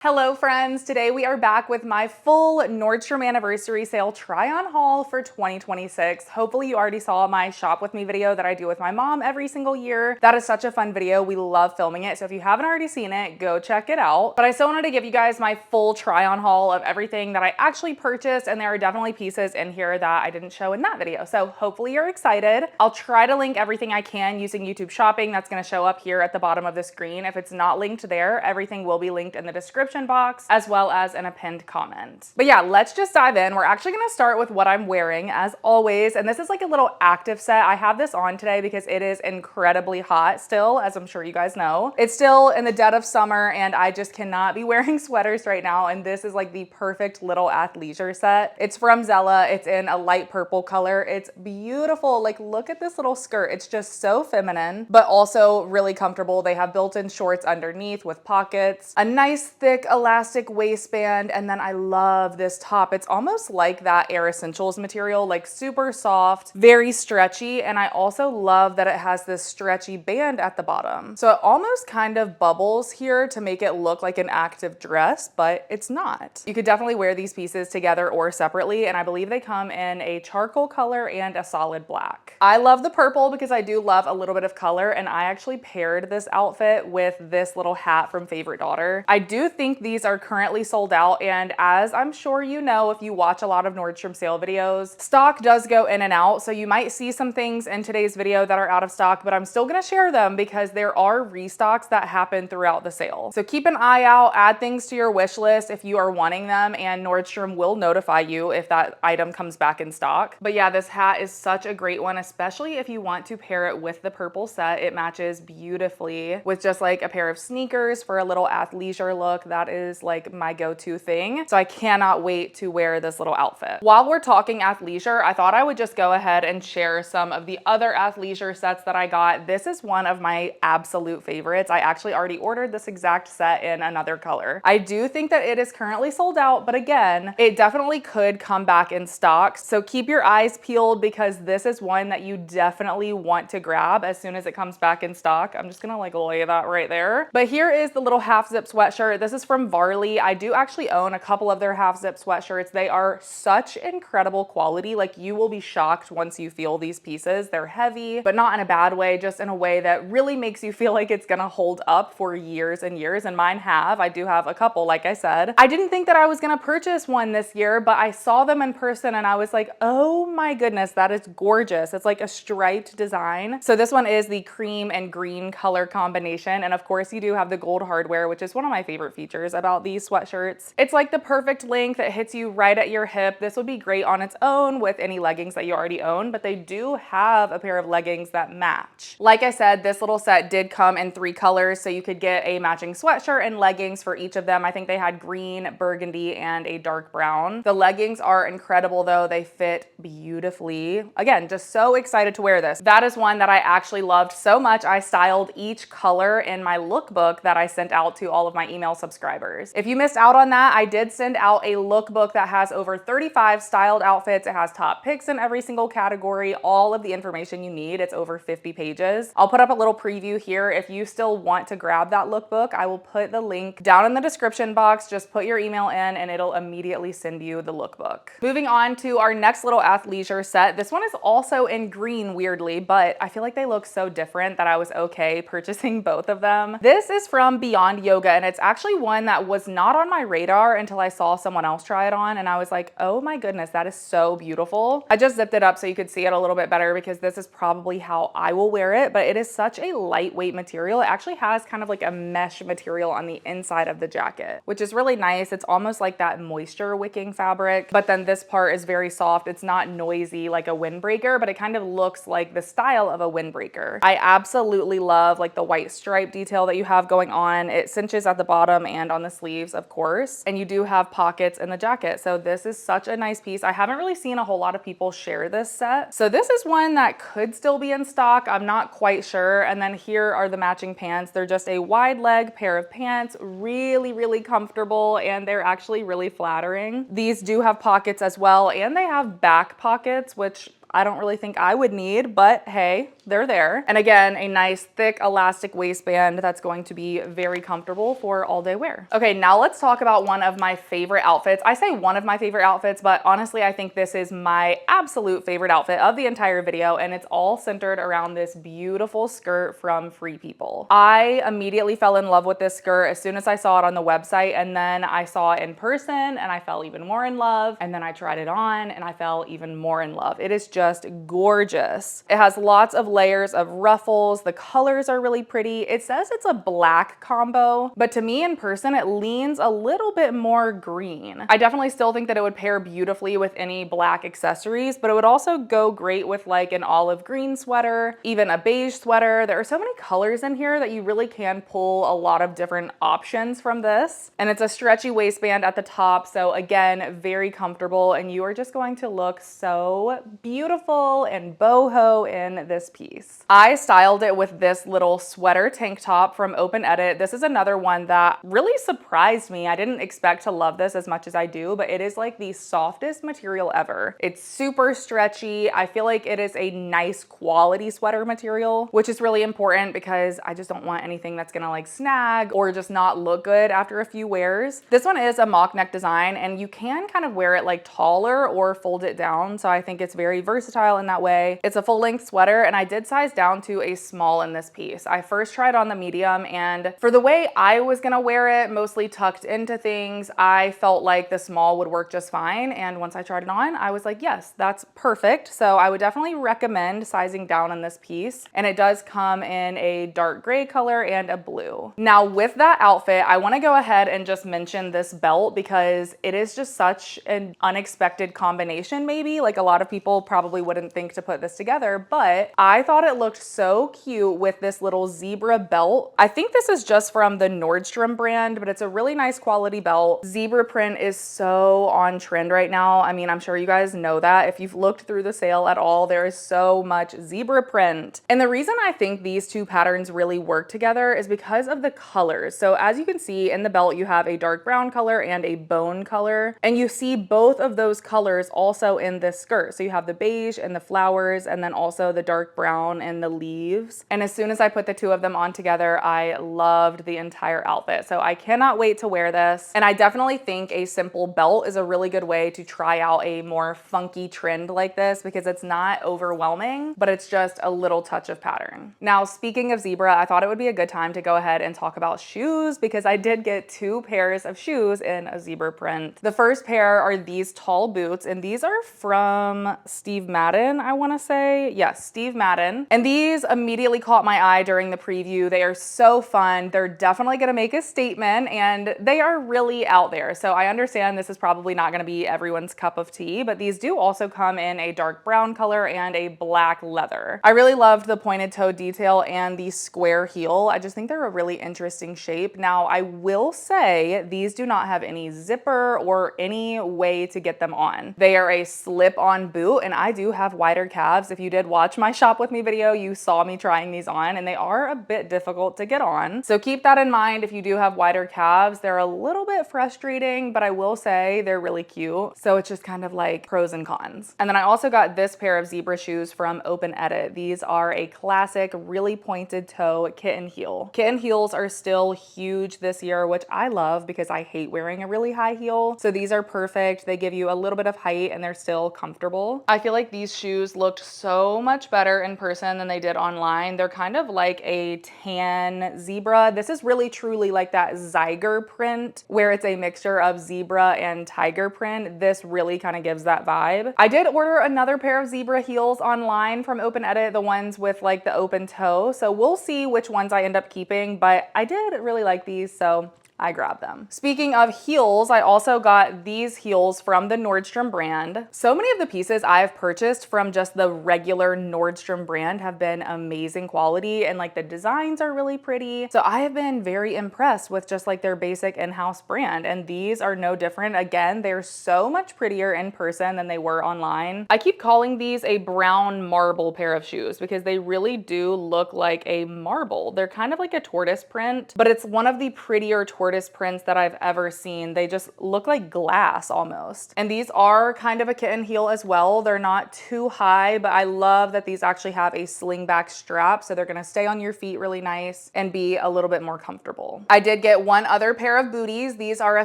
Hello friends, today we are back with my full Nordstrom anniversary sale try on haul for 2026. Hopefully you already saw my shop with me video that I do with my mom every single year. That is such a fun video. We love filming it. So if you haven't already seen it, go check it out. But I still wanted to give you guys my full try on haul of everything that I actually purchased. And there are definitely pieces in here that I didn't show in that video. So hopefully you're excited. I'll try to link everything I can using YouTube shopping. That's going to show up here at the bottom of the screen. If it's not linked there, everything will be linked in the description box as well as in a pinned comment. But yeah, let's just dive in. We're actually gonna start with what I'm wearing as always, and this is like a little active set. I have this on today because it is incredibly hot still, as I'm sure you guys know. It's still in the dead of summer and I just cannot be wearing sweaters right now, and this is like the perfect little athleisure set. It's from Zella. It's in a light purple color. It's beautiful. Like, look at this little skirt. It's just so feminine, but also really comfortable. They have built-in shorts underneath with pockets, a nice thick elastic waistband, and then I love this top. It's almost like that Air Essentials material, like super soft, very stretchy, and I also love that it has this stretchy band at the bottom. So it almost kind of bubbles here to make it look like an active dress, but it's not. You could definitely wear these pieces together or separately, and I believe they come in a charcoal color and a solid black. I love the purple because I do love a little bit of color, and I actually paired this outfit with this little hat from Favorite Daughter. I do think these are currently sold out, and as I'm sure you know if you watch a lot of Nordstrom sale videos, stock does go in and out, so you might see some things in today's video that are out of stock, but I'm still gonna share them because there are restocks that happen throughout the sale. So keep an eye out, add things to your wish list if you are wanting them, and Nordstrom will notify you if that item comes back in stock. But yeah, this hat is such a great one, especially if you want to pair it with the purple set. It matches beautifully with just like a pair of sneakers for a little athleisure look. That is like my go-to thing. So I cannot wait to wear this little outfit. While we're talking athleisure, I thought I would just go ahead and share some of the other athleisure sets that I got. This is one of my absolute favorites. I actually already ordered this exact set in another color. I do think that it is currently sold out, but again, it definitely could come back in stock. So keep your eyes peeled because this is one that you definitely want to grab as soon as it comes back in stock. I'm just gonna like lay that right there. But here is the little half zip sweatshirt. This is from Varley. I do actually own a couple of their half zip sweatshirts. They are such incredible quality. Like, you will be shocked once you feel these pieces. They're heavy, but not in a bad way, just in a way that really makes you feel like it's gonna hold up for years and years. And mine have. I do have a couple, like I said. I didn't think that I was gonna purchase one this year, but I saw them in person and I was like, oh my goodness, that is gorgeous. It's like a striped design. So this one is the cream and green color combination. And of course you do have the gold hardware, which is one of my favorite features about these sweatshirts. It's like the perfect length. It hits you right at your hip. This would be great on its own with any leggings that you already own, but they do have a pair of leggings that match. Like I said, this little set did come in 3 colors, so you could get a matching sweatshirt and leggings for each of them. I think they had green, burgundy, and a dark brown. The leggings are incredible though. They fit beautifully. Again, just so excited to wear this. That is one that I actually loved so much. I styled each color in my lookbook that I sent out to all of my email subscribers. If you missed out on that, I did send out a lookbook that has over 35 styled outfits. It has top picks in every single category, all of the information you need. It's over 50 pages. I'll put up a little preview here. If you still want to grab that lookbook, I will put the link down in the description box. Just put your email in and it'll immediately send you the lookbook. Moving on to our next little athleisure set. This one is also in green, weirdly, but I feel like they look so different that I was okay purchasing both of them. This is from Beyond Yoga, and it's actually one that was not on my radar until I saw someone else try it on, and I was like, oh my goodness, that is so beautiful. I just zipped it up so you could see it a little bit better because this is probably how I will wear it, but it is such a lightweight material. It actually has kind of like a mesh material on the inside of the jacket, which is really nice. It's almost like that moisture wicking fabric, but then this part is very soft. It's not noisy like a windbreaker, but it kind of looks like the style of a windbreaker. I absolutely love like the white stripe detail that you have going on. It cinches at the bottom and on the sleeves, of course, and you do have pockets in the jacket. So this is such a nice piece. I haven't really seen a whole lot of people share this set. So this is one that could still be in stock. I'm not quite sure. And then here are the matching pants. They're just a wide leg pair of pants, really, really comfortable, and they're actually really flattering. These do have pockets as well, and they have back pockets, which I don't really think I would need, but hey, they're there. And again, a nice thick elastic waistband that's going to be very comfortable for all day wear. Okay, now let's talk about one of my favorite outfits. I say one of my favorite outfits, but honestly, I think this is my absolute favorite outfit of the entire video, and it's all centered around this beautiful skirt from Free People. I immediately fell in love with this skirt as soon as I saw it on the website, and then I saw it in person and I fell even more in love, and then I tried it on and I fell even more in love. It is just gorgeous. It has lots of layers of ruffles. The colors are really pretty. It says it's a black combo, but to me in person, it leans a little bit more green. I definitely still think that it would pair beautifully with any black accessories, but it would also go great with like an olive green sweater, even a beige sweater. There are so many colors in here that you really can pull a lot of different options from this. And it's a stretchy waistband at the top, so again, very comfortable, and you are just going to look so beautiful and boho in this piece. I styled it with this little sweater tank top from Open Edit. This is another one that really surprised me. I didn't expect to love this as much as I do, but it is like the softest material ever. It's super stretchy. I feel like it is a nice quality sweater material, which is really important because I just don't want anything that's gonna like snag or just not look good after a few wears. This one is a mock neck design, and you can kind of wear it like taller or fold it down. So I think it's very versatile in that way. It's a full length sweater, and I did size down to a small in this piece. I first tried on the medium, and for the way I was gonna wear it, mostly tucked into things, I felt like the small would work just fine. And once I tried it on, I was like, yes, that's perfect. So I would definitely recommend sizing down on this piece. And it does come in a dark gray color and a blue. Now with that outfit, I wanna go ahead and just mention this belt because it is just such an unexpected combination maybe. Like a lot of people probably wouldn't think to put this together, but I thought it looked so cute with this little zebra belt. I think this is just from the Nordstrom brand, but it's a really nice quality belt. Zebra print is so on trend right now. I mean, I'm sure you guys know that. If you've looked through the sale at all, there is so much zebra print. And the reason I think these two patterns really work together is because of the colors. So as you can see in the belt, you have a dark brown color and a bone color, and you see both of those colors also in this skirt. So you have the beige and the flowers, and then also the dark brown and the leaves. And as soon as I put the two of them on together, I loved the entire outfit. So I cannot wait to wear this. And I definitely think a simple belt is a really good way to try out a more funky trend like this because it's not overwhelming, but it's just a little touch of pattern. Now, speaking of zebra, I thought it would be a good time to go ahead and talk about shoes because I did get two pairs of shoes in a zebra print. The first pair are these tall boots, and these are from Steve Madden, I wanna say. Yes, Steve Madden. And these immediately caught my eye during the preview. They are so fun. They're definitely gonna make a statement, and they are really out there. So I understand this is probably not gonna be everyone's cup of tea, but these do also come in a dark brown color and a black leather. I really loved the pointed toe detail and the square heel. I just think they're a really interesting shape. Now, I will say these do not have any zipper or any way to get them on. They are a slip-on boot, and I do have wider calves. If you did watch my shop with me video, you saw me trying these on, and they are a bit difficult to get on. So keep that in mind if you do have wider calves. They're a little bit frustrating, but I will say they're really cute. So it's just kind of like pros and cons. And then I also got this pair of zebra shoes from Open Edit. These are a classic, really pointed toe kitten heel. Kitten heels are still huge this year, which I love because I hate wearing a really high heel. So these are perfect. They give you a little bit of height and they're still comfortable. I feel like these shoes looked so much better in person than they did online. They're kind of like a tan zebra. This is really truly like that Zyger print where it's a mixture of zebra and tiger print. This really kind of gives that vibe. I did order another pair of zebra heels online from Open Edit, the ones with like the open toe. So we'll see which ones I end up keeping, but I did really like these, so I grabbed them. Speaking of heels, I also got these heels from the Nordstrom brand. So many of the pieces I've purchased from just the regular Nordstrom brand have been amazing quality, and like the designs are really pretty. So I have been very impressed with just like their basic in-house brand, and these are no different. Again, they're so much prettier in person than they were online. I keep calling these a brown marble pair of shoes because they really do look like a marble. They're kind of like a tortoise print, but it's one of the prettier tortoise tortoise prints that I've ever seen. They just look like glass almost. And these are kind of a kitten heel as well. They're not too high, but I love that these actually have a sling back strap, so they're gonna stay on your feet really nice and be a little bit more comfortable. I did get one other pair of booties. These are a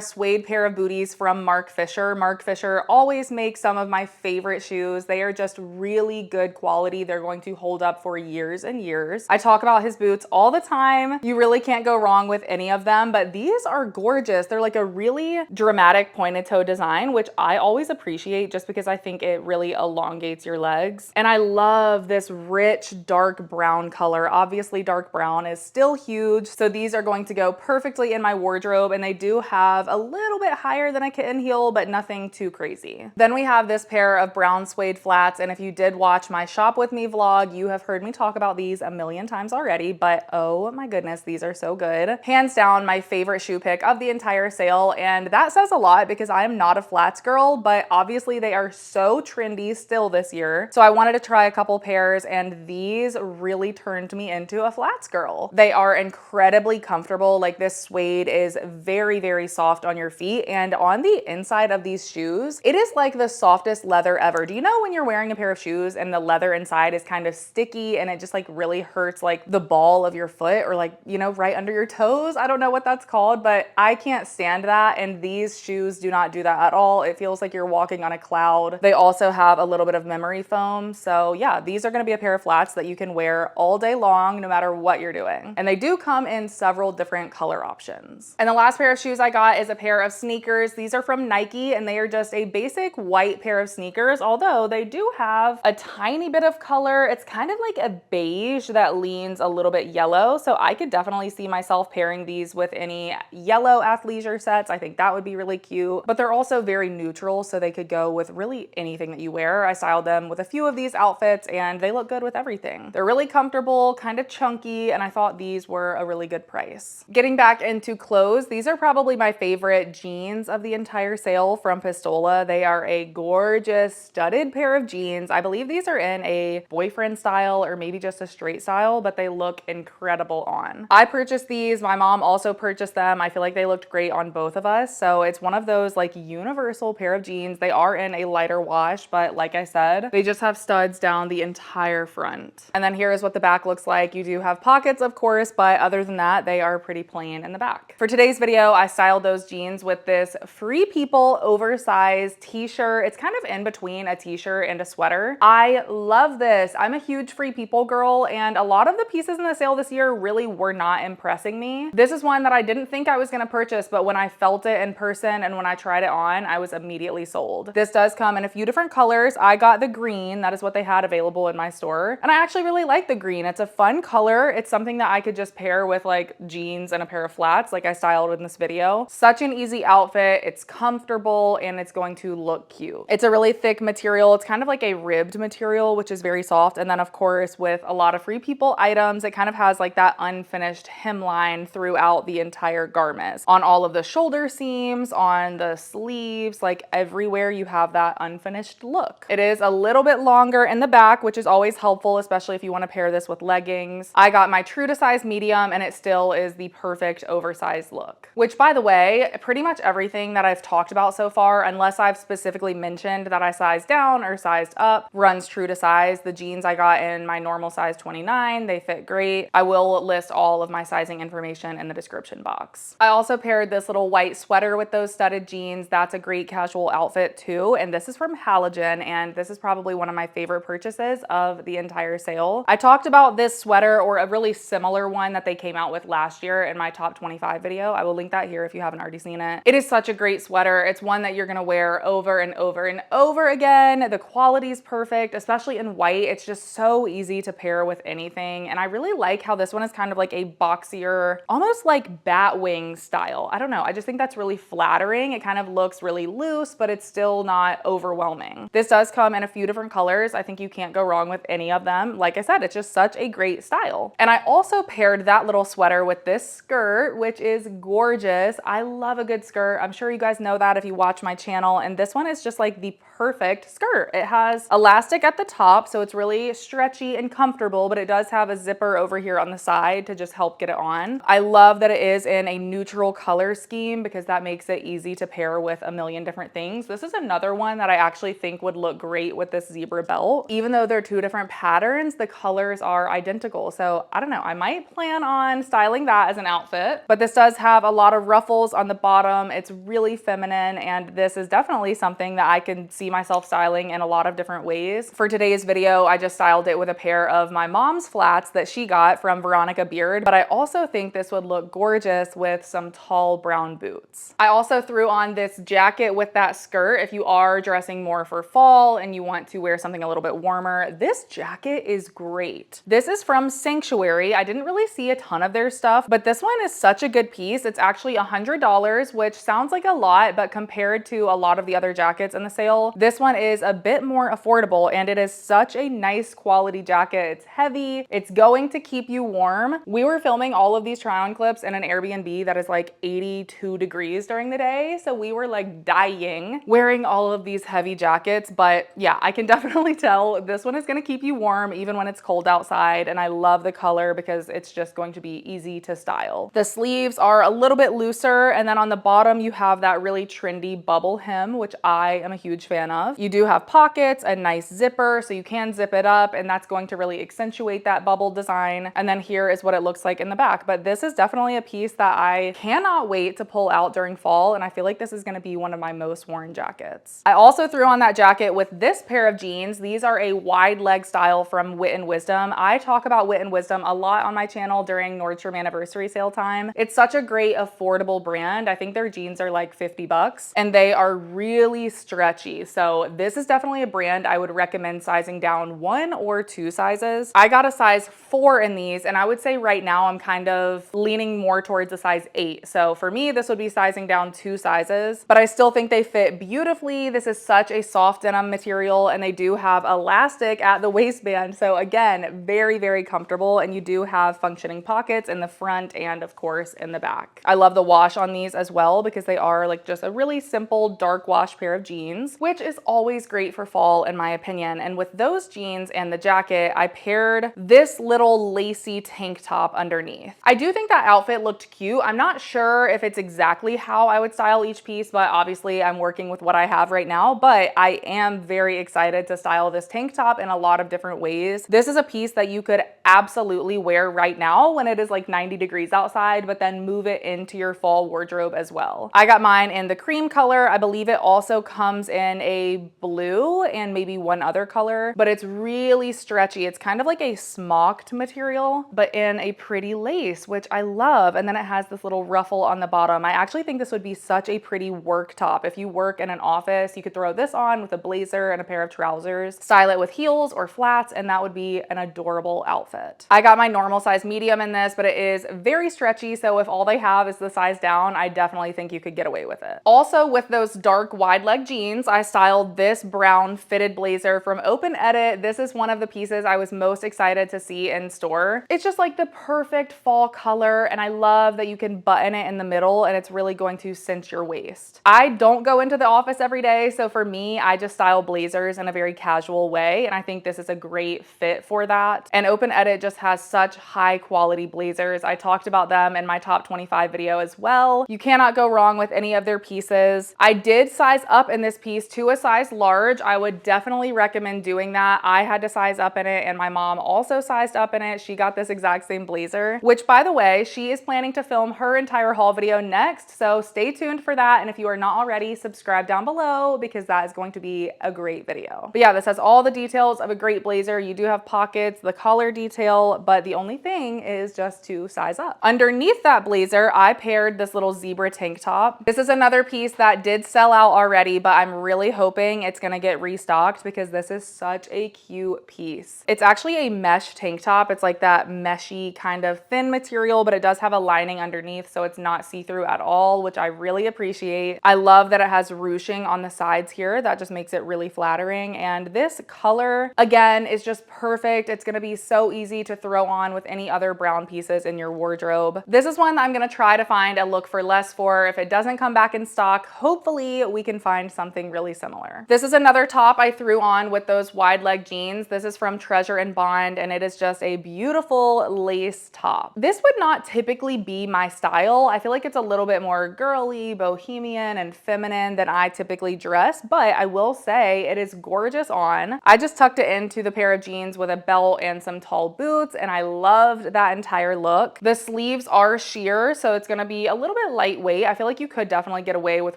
suede pair of booties from Mark Fisher. Mark Fisher always makes some of my favorite shoes. They are just really good quality. They're going to hold up for years and years. I talk about his boots all the time. You really can't go wrong with any of them, but these are gorgeous. They're like a really dramatic pointed toe design, which I always appreciate just because I think it really elongates your legs. And I love this rich dark brown color. Obviously dark brown is still huge, so these are going to go perfectly in my wardrobe, and they do have a little bit higher than a kitten heel, but nothing too crazy. Then we have this pair of brown suede flats, and if you did watch my shop with me vlog, you have heard me talk about these a million times already, but oh my goodness, these are so good. Hands down my favorite shoe pick of the entire sale, and that says a lot because I am not a flats girl, but obviously they are so trendy still this year. So I wanted to try a couple pairs, and these really turned me into a flats girl. They are incredibly comfortable. Like, this suede is very, very soft on your feet, and on the inside of these shoes, it is like the softest leather ever. Do you know when you're wearing a pair of shoes and the leather inside is kind of sticky and it just like really hurts like the ball of your foot, or like, you know, right under your toes? I don't know what that's called, but I can't stand that, and these shoes do not do that at all. It feels like you're walking on a cloud. They also have a little bit of memory foam, so yeah, these are going to be a pair of flats that you can wear all day long no matter what you're doing. And they do come in several different color options. And the last pair of shoes I got is a pair of sneakers. These are from Nike, and they are just a basic white pair of sneakers, although they do have a tiny bit of color. It's kind of like a beige that leans a little bit yellow, so I could definitely see myself pairing these with any yellow athleisure sets. I think that would be really cute, but they're also very neutral, so they could go with really anything that you wear. I styled them with a few of these outfits, and they look good with everything. They're really comfortable, kind of chunky, and I thought these were a really good price. Getting back into clothes, these are probably my favorite jeans of the entire sale from Pistola. They are a gorgeous studded pair of jeans. I believe these are in a boyfriend style or maybe just a straight style, but they look incredible on. I purchased these. My mom also purchased them. I feel like they looked great on both of us. So it's one of those like universal pair of jeans. They are in a lighter wash, but like I said, they just have studs down the entire front. And then here is what the back looks like. You do have pockets, of course, but other than that, they are pretty plain in the back. For today's video, I styled those jeans with this Free People oversized t-shirt. It's kind of in between a t-shirt and a sweater. I love this. I'm a huge Free People girl, and a lot of the pieces in the sale this year really were not impressing me. This is one that I didn't think I was gonna purchase, but when I felt it in person and when I tried it on, I was immediately sold. This does come in a few different colors. I got the green. That is what they had available in my store, and I actually really like the green. It's a fun color. It's something that I could just pair with like jeans and a pair of flats like I styled in this video. Such an easy outfit. It's comfortable and it's going to look cute. It's a really thick material. It's kind of like a ribbed material, which is very soft. And then of course, with a lot of Free People items, it kind of has like that unfinished hemline throughout the entire garment. On all of the shoulder seams, on the sleeves, like everywhere you have that unfinished look. It is a little bit longer in the back, which is always helpful, especially if you want to pair this with leggings. I got my true to size medium, and it still is the perfect oversized look. Which, by the way, pretty much everything that I've talked about so far, unless I've specifically mentioned that I sized down or sized up, runs true to size. The jeans I got in my normal size 29, they fit great. I will list all of my sizing information in the description box. I also paired this little white sweater with those studded jeans. That's a great casual outfit too, and this is from Halogen, and this is probably one of my favorite purchases of the entire sale. I talked about this sweater, or a really similar one that they came out with last year, in my top 25 video. I will link that here if you haven't already seen it. It is such a great sweater. It's one that you're gonna wear over and over and over again. The quality is perfect, especially in white. It's just so easy to pair with anything, and I really like how this one is kind of like a boxier, almost like bat wing style. I don't know, I just think that's really flattering. It kind of looks really loose, but it's still not overwhelming. This does come in a few different colors. I think you can't go wrong with any of them. Like I said, it's just such a great style. And I also paired that little sweater with this skirt, which is gorgeous. I love a good skirt. I'm sure you guys know that if you watch my channel, and this one is just like the perfect skirt. It has elastic at the top, so it's really stretchy and comfortable, but it does have a zipper over here on the side to just help get it on. I love that it is in a a neutral color scheme because that makes it easy to pair with a million different things. This is another one that I actually think would look great with this zebra belt. Even though they're two different patterns, the colors are identical. So I don't know, I might plan on styling that as an outfit. But this does have a lot of ruffles on the bottom. It's really feminine, and this is definitely something that I can see myself styling in a lot of different ways. For today's video, I just styled it with a pair of my mom's flats that she got from Veronica Beard, but I also think this would look gorgeous with some tall brown boots. I also threw on this jacket with that skirt. If you are dressing more for fall and you want to wear something a little bit warmer, this jacket is great. This is from Sanctuary. I didn't really see a ton of their stuff, but this one is such a good piece. It's actually $100, which sounds like a lot, but compared to a lot of the other jackets in the sale, this one is a bit more affordable, and it is such a nice quality jacket. It's heavy. It's going to keep you warm. We were filming all of these try-on clips in an Airbnb that is like 82 degrees during the day, so we were like dying wearing all of these heavy jackets. But yeah, I can definitely tell this one is going to keep you warm even when it's cold outside, and I love the color because it's just going to be easy to style. The sleeves are a little bit looser, and then on the bottom you have that really trendy bubble hem, which I am a huge fan of. You do have pockets, a nice zipper, so you can zip it up, and that's going to really accentuate that bubble design. And then here is what it looks like in the back. But this is definitely a piece that I cannot wait to pull out during fall, and I feel like this is going to be one of my most worn jackets. I also threw on that jacket with this pair of jeans. These are a wide leg style from Wit and Wisdom. I talk about Wit and Wisdom a lot on my channel during Nordstrom anniversary sale time. It's such a great affordable brand. I think their jeans are like 50 bucks, and they are really stretchy. So this is definitely a brand I would recommend sizing down 1 or 2 sizes. I got a size 4 in these, and I would say right now I'm kind of leaning more towards a size 8. So for me, this would be sizing down 2 sizes, but I still think they fit beautifully. This is such a soft denim material, and they do have elastic at the waistband. So again, very, very comfortable, and you do have functioning pockets in the front and of course in the back. I love the wash on these as well because they are like just a really simple dark wash pair of jeans, which is always great for fall in my opinion. And with those jeans and the jacket, I paired this little lacy tank top underneath. I do think that outfit looked cute. I'm not sure if it's exactly how I would style each piece, but obviously I'm working with what I have right now, but I am very excited to style this tank top in a lot of different ways. This is a piece that you could absolutely wear right now when it is like 90 degrees outside, but then move it into your fall wardrobe as well. I got mine in the cream color. I believe it also comes in a blue and maybe one other color, but it's really stretchy. It's kind of like a smocked material, but in a pretty lace, which I love. And then it has this little ruffle on the bottom. I actually think this would be such a pretty work top. If you work in an office, you could throw this on with a blazer and a pair of trousers, style it with heels or flats, and that would be an adorable outfit. I got my normal size medium in this, but it is very stretchy. So if all they have is the size down, I definitely think you could get away with it. Also with those dark wide leg jeans, I styled this brown fitted blazer from Open Edit. This is one of the pieces I was most excited to see in store. It's just like the perfect fall color, and I love that you can button it in the middle and it's really going to cinch your waist. I don't go into the office every day, so for me, I just style blazers in a very casual way, and I think this is a great fit for that. And Open Edit just has such high quality blazers. I talked about them in my top 25 video as well. You cannot go wrong with any of their pieces. I did size up in this piece to a size large. I would definitely recommend doing that. I had to size up in it, and my mom also sized up in it. She got this exact same blazer, which by the way, she is planning to film her entire haul video next. So stay tuned for that. And if you are not already, subscribe down below because that is going to be a great video. But yeah, this has all the details of a great blazer. You do have pockets, the collar detail, but the only thing is just to size up. Underneath that blazer, I paired this little zebra tank top. This is another piece that did sell out already, but I'm really hoping it's gonna get restocked because this is such a cute piece. It's actually a mesh tank top. It's like that meshy kind of thin material, but it does have a lining underneath, so it's not see-through at all, which I really appreciate. I love that it has ruching on the sides here. That just makes it really flattering. And this color, again, is just perfect. It's gonna be so easy easy to throw on with any other brown pieces in your wardrobe. This is one that I'm gonna try to find a look for less for. If it doesn't come back in stock, hopefully we can find something really similar. This is another top I threw on with those wide leg jeans. This is from Treasure and Bond, and it is just a beautiful lace top. This would not typically be my style. I feel like it's a little bit more girly, bohemian, and feminine than I typically dress, but I will say it is gorgeous on. I just tucked it into the pair of jeans with a belt and some tall boots, and I loved that entire look. The sleeves are sheer, so it's gonna be a little bit lightweight. I feel like you could definitely get away with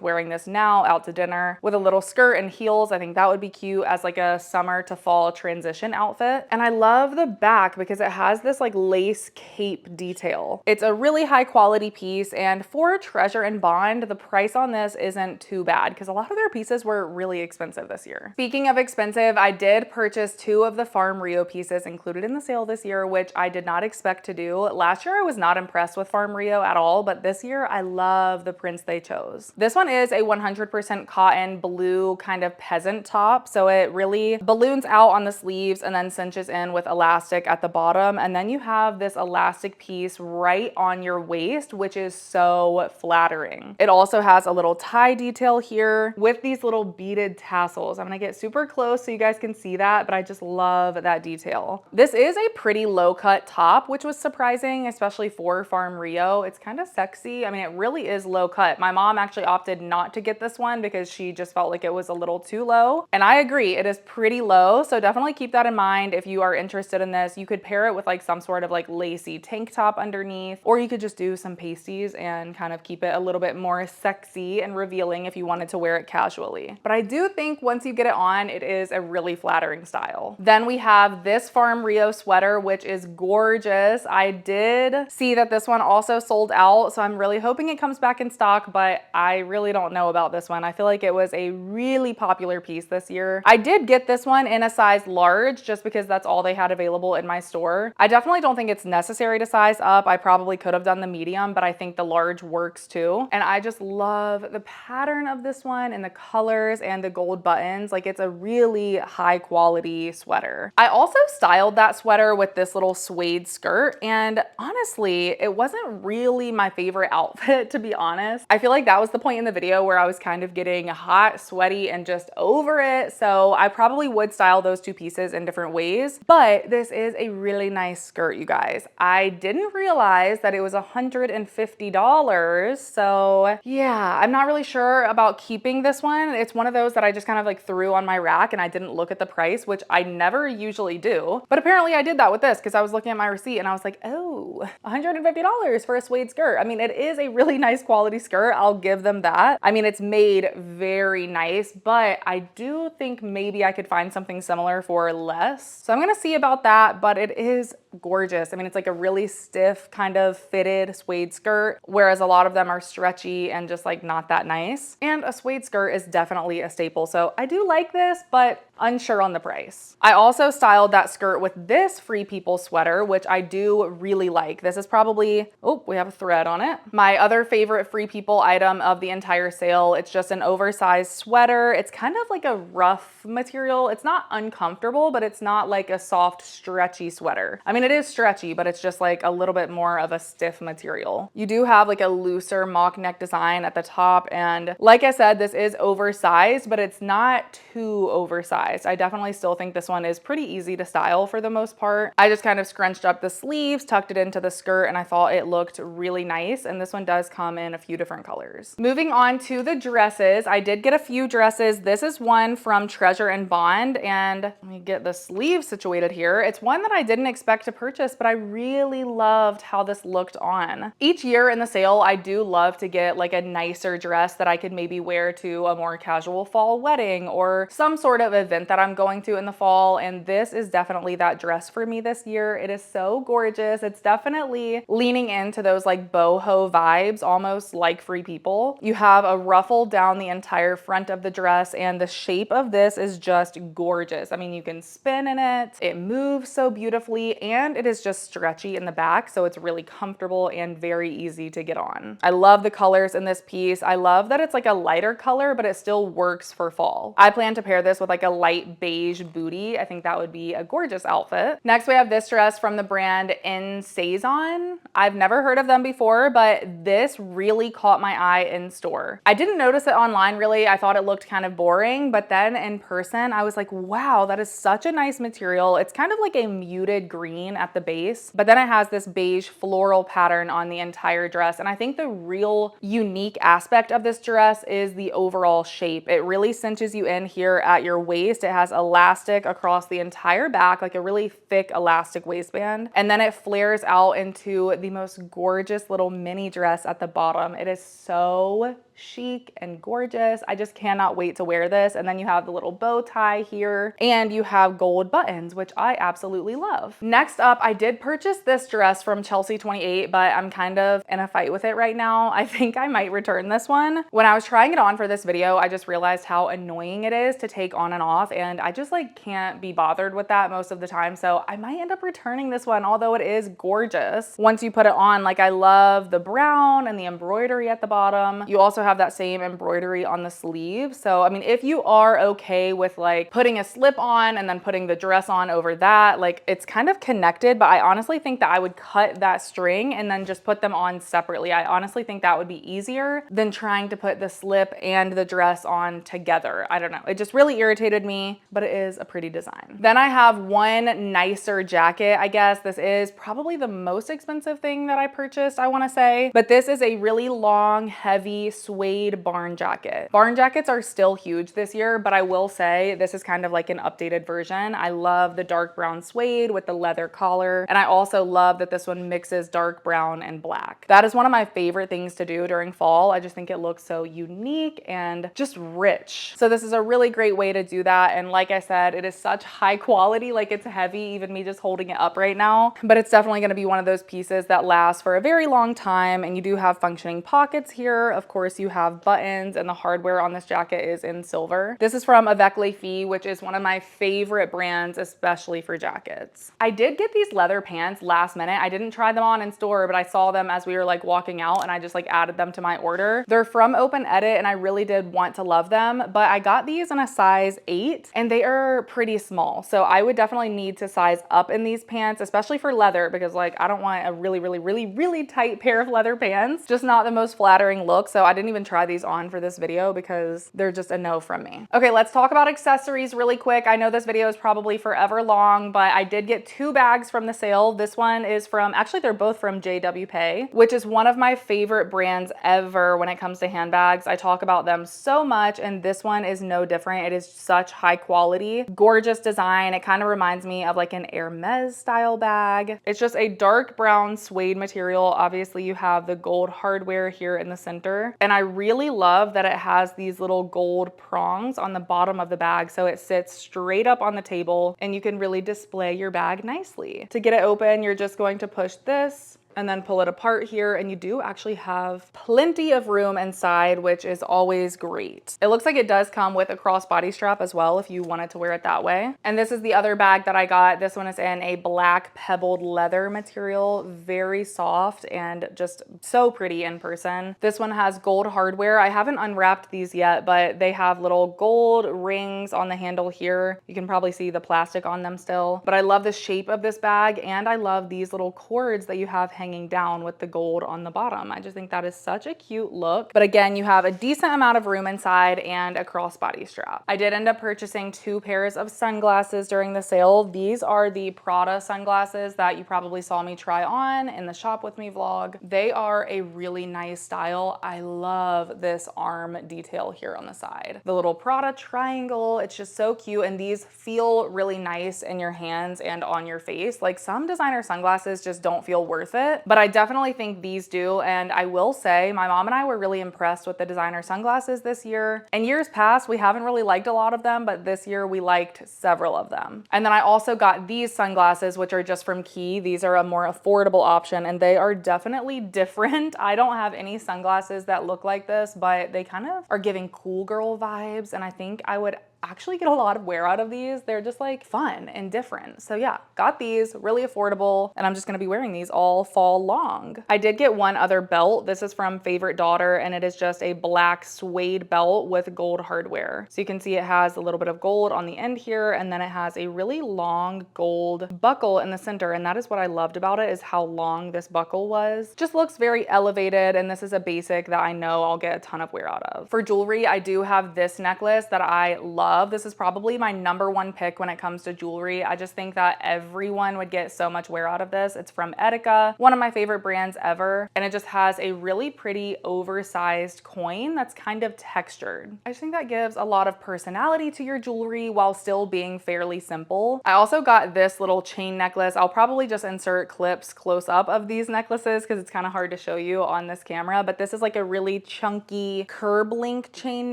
wearing this now out to dinner with a little skirt and heels. I think that would be cute as like a summer to fall transition outfit. And I love the back because it has this like lace cape detail. It's a really high quality piece, and for Treasure and Bond, the price on this isn't too bad because a lot of their pieces were really expensive this year. Speaking of expensive, I did purchase 2 of the Farm Rio pieces included in the sale this year, which I did not expect to do. Last year I was not impressed with Farm Rio at all, but this year I love the prints they chose. This one is a 100% cotton blue kind of peasant top, so it really balloons out on the sleeves and then cinches in with elastic at the bottom, and then you have this elastic piece right on your waist, which is so flattering. It also has a little tie detail here with these little beaded tassels. I'm gonna get super close so you guys can see that, but I just love that detail. This is a pretty low cut top, which was surprising, especially for Farm Rio. It's kind of sexy. I mean, it really is low cut. My mom actually opted not to get this one because she just felt like it was a little too low. And I agree, it is pretty low. So definitely keep that in mind if you are interested in this. You could pair it with like some sort of like lacy tank top underneath, or you could just do some pasties and kind of keep it a little bit more sexy and revealing if you wanted to wear it casually. But I do think once you get it on, it is a really flattering style. Then we have this Farm Rio sweater, which is gorgeous. I did see that this one also sold out, so I'm really hoping it comes back in stock, but I really don't know about this one. I feel like it was a really popular piece this year. I did get this one in a size large just because that's all they had available in my store. I definitely don't think it's necessary to size up. I probably could have done the medium, but I think the large works too. And I just love the pattern of this one and the colors and the gold buttons. Like, it's a really high quality sweater. I also styled that sweater with this little suede skirt, and honestly, it wasn't really my favorite outfit, to be honest. I feel like that was the point in the video where I was kind of getting hot, sweaty, and just over it. So I probably would style those 2 pieces in different ways, but this is a really nice skirt, you guys. I didn't realize that it was $150. So yeah, I'm not really sure about keeping this one. It's one of those that I just kind of like threw on my rack and I didn't look at the price, which I never usually do. But apparently I did that with this because I was looking at my receipt and I was like, oh, $150 for a suede skirt. I mean, it is a really nice quality skirt. I'll give them that. I mean, it's made very nice, but I do think maybe I could find something similar for less. So I'm gonna see about that, but it is gorgeous. I mean, it's like a really stiff kind of fitted suede skirt, whereas a lot of them are stretchy and just like not that nice. And a suede skirt is definitely a staple. So I do like this, but unsure on the price. I also styled that skirt with this Free People sweater, which I do really like. This is probably, oh, we have a thread on it. My other favorite Free People item of the entire sale. It's just an oversized sweater. It's kind of like a rough material. It's not uncomfortable, but it's not like a soft, stretchy sweater. I mean, it is stretchy, but it's just like a little bit more of a stiff material. You do have like a looser mock neck design at the top. And like I said, this is oversized, but it's not too oversized. I definitely still think this one is pretty easy to style for the most part. I just kind of scrunched up the sleeves, tucked it into the skirt, and I thought it looked really nice. And this one does come in a few different colors. Moving on to the dresses, I did get a few dresses. This is one from Treasure and Bond, and let me get the sleeve situated here. It's one that I didn't expect to purchase, but I really loved how this looked on. Each year in the sale, I do love to get like a nicer dress that I could maybe wear to a more casual fall wedding or some sort of event that I'm going to in the fall, and this is definitely that dress for me this year. It is so gorgeous. It's definitely leaning into those like boho vibes, almost like Free People. You have a ruffle down the entire front of the dress, and the shape of this is just gorgeous. I mean, you can spin in it. It moves so beautifully, and and it is just stretchy in the back, so it's really comfortable and very easy to get on. I love the colors in this piece. I love that it's like a lighter color, but it still works for fall. I plan to pair this with like a light beige bootie. I think that would be a gorgeous outfit. Next, we have this dress from the brand In Saison. I've never heard of them before, but this really caught my eye in store. I didn't notice it online really. I thought it looked kind of boring, but then in person, I was like, wow, that is such a nice material. It's kind of like a muted green at the base, but then it has this beige floral pattern on the entire dress. And I think the real unique aspect of this dress is the overall shape. It really cinches you in here at your waist. It has elastic across the entire back, like a really thick elastic waistband. And then it flares out into the most gorgeous little mini dress at the bottom. It is so chic and gorgeous. I just cannot wait to wear this. And then you have the little bow tie here and you have gold buttons, which I absolutely love. Next up, I did purchase this dress from Chelsea 28, but I'm kind of in a fight with it right now. I think I might return this one. When I was trying it on for this video, I just realized how annoying it is to take on and off, and I just like can't be bothered with that most of the time. So I might end up returning this one, although it is gorgeous. Once you put it on, like I love the brown and the embroidery at the bottom. You also have that same embroidery on the sleeve. So, I mean, if you are okay with like putting a slip on and then putting the dress on over that, like it's kind of connected, but I honestly think that I would cut that string and then just put them on separately. I honestly think that would be easier than trying to put the slip and the dress on together. I don't know. It just really irritated me, but it is a pretty design. Then I have one nicer jacket, I guess. This is probably the most expensive thing that I purchased, I want to say, but this is a really long, heavy suede barn jacket. Barn jackets are still huge this year, but I will say this is kind of like an updated version. I love the dark brown suede with the leather collar, and I also love that this one mixes dark brown and black. That is one of my favorite things to do during fall. I just think it looks so unique and just rich. So this is a really great way to do that, and like I said, it is such high quality, like it's heavy, even me just holding it up right now, but it's definitely going to be one of those pieces that lasts for a very long time. And you do have functioning pockets here. Of course, you have buttons, and the hardware on this jacket is in silver. This is from Avec Les Filles, which is one of my favorite brands, especially for jackets. I did get these leather pants last minute. I didn't try them on in store, but I saw them as we were like walking out, and I just like added them to my order. They're from Open Edit, and I really did want to love them, but I got these in a size 8, and they are pretty small. So I would definitely need to size up in these pants, especially for leather, because like I don't want a really tight pair of leather pants. Just not the most flattering look. So I didn't even try these on for this video because they're just a no from me. Okay, let's talk about accessories really quick. I know this video is probably forever long, but I did get 2 bags from the sale. This one is from, actually they're both from JW Pay, which is one of my favorite brands ever when it comes to handbags. I talk about them so much, and this one is no different. It is such high quality, gorgeous design. It kind of reminds me of like an Hermes style bag. It's just a dark brown suede material. Obviously you have the gold hardware here in the center, and I really love that it has these little gold prongs on the bottom of the bag, so it sits straight up on the table and you can really display your bag nicely. To get it open, you're just going to push this and then pull it apart here, and you do actually have plenty of room inside, which is always great. It looks like it does come with a crossbody strap as well if you wanted to wear it that way. And this is the other bag that I got. This one is in a black pebbled leather material, very soft and just so pretty in person. This one has gold hardware. I haven't unwrapped these yet, but they have little gold rings on the handle here. You can probably see the plastic on them still, but I love the shape of this bag, and I love these little cords that you have hanging down with the gold on the bottom. I just think that is such a cute look. But again, you have a decent amount of room inside and a crossbody strap. I did end up purchasing 2 pairs of sunglasses during the sale. These are the Prada sunglasses that you probably saw me try on in the shop with me vlog. They are a really nice style. I love this arm detail here on the side. The little Prada triangle, it's just so cute, and these feel really nice in your hands and on your face. Like some designer sunglasses just don't feel worth it, but I definitely think these do. And I will say my mom and I were really impressed with the designer sunglasses this year. In years past, we haven't really liked a lot of them, but this year we liked several of them. And then I also got these sunglasses, which are just from Key. These are a more affordable option, and they are definitely different. I don't have any sunglasses that look like this, but they kind of are giving cool girl vibes, and I think I would actually get a lot of wear out of these. They're just like fun and different. So yeah, got these, really affordable, and I'm just gonna be wearing these all fall long. I did get one other belt. This is from Favorite Daughter, and it is just a black suede belt with gold hardware. So you can see it has a little bit of gold on the end here, and then it has a really long gold buckle in the center, and that is what I loved about it, is how long this buckle was. Just looks very elevated, and this is a basic that I know I'll get a ton of wear out of. For jewelry, I do have this necklace that I love. This is probably my #1 pick when it comes to jewelry. I just think that everyone would get so much wear out of this. It's from Etika, one of my favorite brands ever, and it just has a really pretty oversized coin that's kind of textured. I just think that gives a lot of personality to your jewelry while still being fairly simple. I also got this little chain necklace. I'll probably just insert clips close up of these necklaces because it's kind of hard to show you on this camera, but this is like a really chunky curb link chain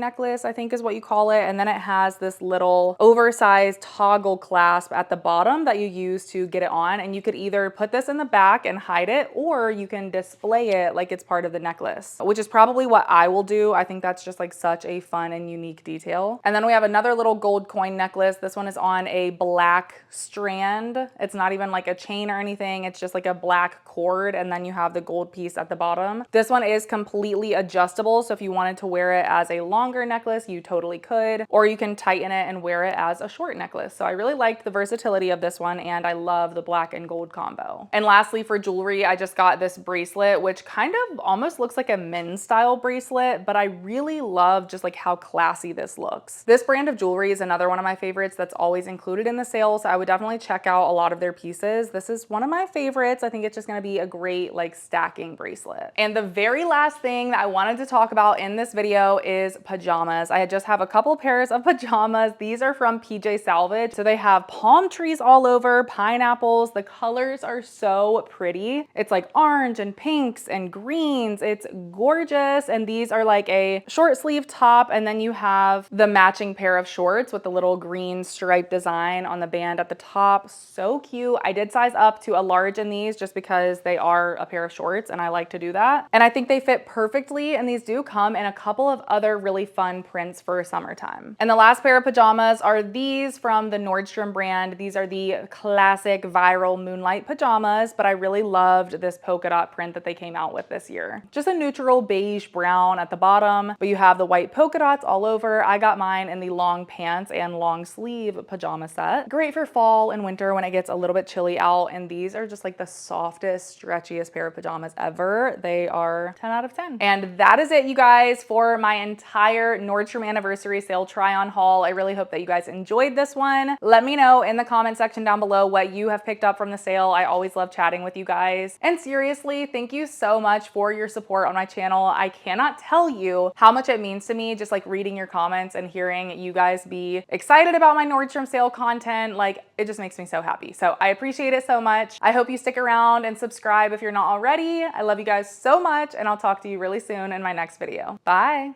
necklace, I think is what you call it. And then it has this little oversized toggle clasp at the bottom that you use to get it on. And you could either put this in the back and hide it, or you can display it like it's part of the necklace, which is probably what I will do. I think that's just like such a fun and unique detail. And then we have another little gold coin necklace. This one is on a black strand. It's not even like a chain or anything. It's just like a black cord, and then you have the gold piece at the bottom. This one is completely adjustable, so if you wanted to wear it as a longer necklace, you totally could, or you can tighten it and wear it as a short necklace. So I really liked the versatility of this one, and I love the black and gold combo. And lastly, for jewelry, I just got this bracelet, which kind of almost looks like a men's style bracelet, but I really love just like how classy this looks. This brand of jewelry is another one of my favorites that's always included in the sale, so I would definitely check out a lot of their pieces. This is one of my favorites. I think it's just gonna be a great like stacking bracelet. And the very last thing that I wanted to talk about in this video is pajamas. I just have a couple pairs of pajamas. These are from PJ Salvage. So they have palm trees all over, pineapples. The colors are so pretty. It's like orange and pinks and greens. It's gorgeous. And these are like a short sleeve top, and then you have the matching pair of shorts with the little green stripe design on the band at the top. So cute. I did size up to a large in these just because they are a pair of shorts and I like to do that. And I think they fit perfectly, and these do come in a couple of other really fun prints for summertime. And the last pair of pajamas are these from the Nordstrom brand. These are the classic viral moonlight pajamas, but I really loved this polka dot print that they came out with this year. Just a neutral beige brown at the bottom, but you have the white polka dots all over. I got mine in the long pants and long sleeve pajama set. Great for fall and winter when it gets a little bit chilly out, and these are just like the softest, stretchiest pair of pajamas ever. They are 10 out of 10. And that is it, you guys, for my entire Nordstrom anniversary sale try on haul. I really hope that you guys enjoyed this one. Let me know in the comment section down below what you have picked up from the sale. I always love chatting with you guys. And seriously, thank you so much for your support on my channel. I cannot tell you how much it means to me just like reading your comments and hearing you guys be excited about my Nordstrom sale content. Like, it just makes me so happy. So I appreciate it so much. I hope you stick around and subscribe if you're not already. I love you guys so much, and I'll talk to you really soon in my next video. Bye.